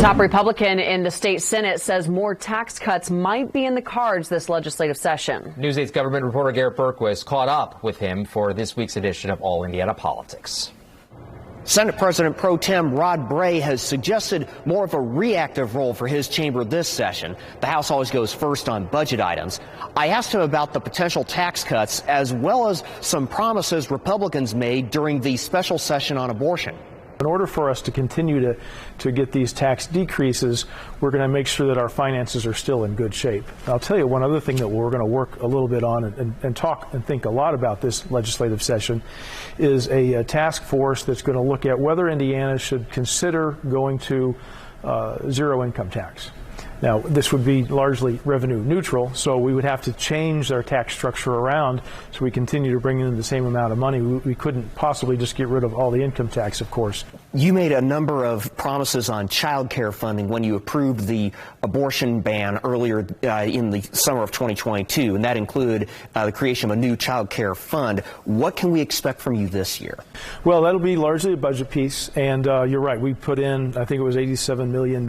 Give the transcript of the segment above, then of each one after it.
Top Republican in the state Senate says more tax cuts might be in the cards this legislative session. News 8's government reporter Garrett Bergquist caught up with him for this week's edition of All Indiana Politics. Senate President Pro Tem Rod Bray has suggested more of a reactive role for his chamber this session. The House always goes first on budget items. I asked him about the potential tax cuts as well as some promises Republicans made during the special session on abortion. In order for us to continue to get these tax decreases, we're going to make sure that our finances are still in good shape. I'll tell you one other thing that we're going to work a little bit on and talk and think a lot about this legislative session is a task force that's going to look at whether Indiana should consider going to zero income tax. Now, this would be largely revenue neutral, so we would have to change our tax structure around so we continue to bring in the same amount of money. We couldn't possibly just get rid of all the income tax, of course. You made a number of promises on child care funding when you approved the abortion ban earlier in the summer of 2022, and that included the creation of a new child care fund. What can we expect from you this year? Well, that'll be largely a budget piece, and you're right. We put in, I think it was $87 million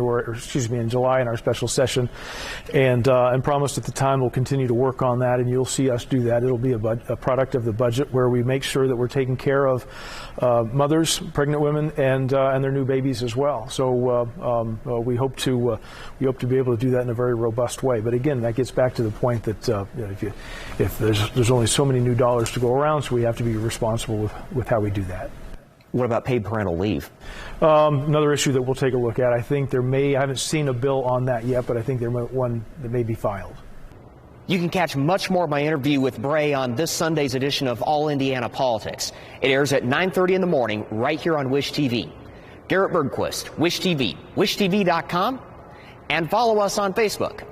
in July in our special session, and promised at the time we'll continue to work on that, and you'll see us do that. It'll be a product of the budget where we make sure that we're taking care of mothers, pregnant women, and their new babies as well. So we hope to be able to do that in a very robust way. But again, that gets back to the point that if there's only so many new dollars to go around, so we have to be responsible with how we do that. What about paid parental leave? Another issue that we'll take a look at. I haven't seen a bill on that yet, but I think one that may be filed. You can catch much more of my interview with Bray on this Sunday's edition of All Indiana Politics. It airs at 9:30 in the morning right here on Wish TV. Garrett Bergquist, Wish TV, wishtv.com, and follow us on Facebook.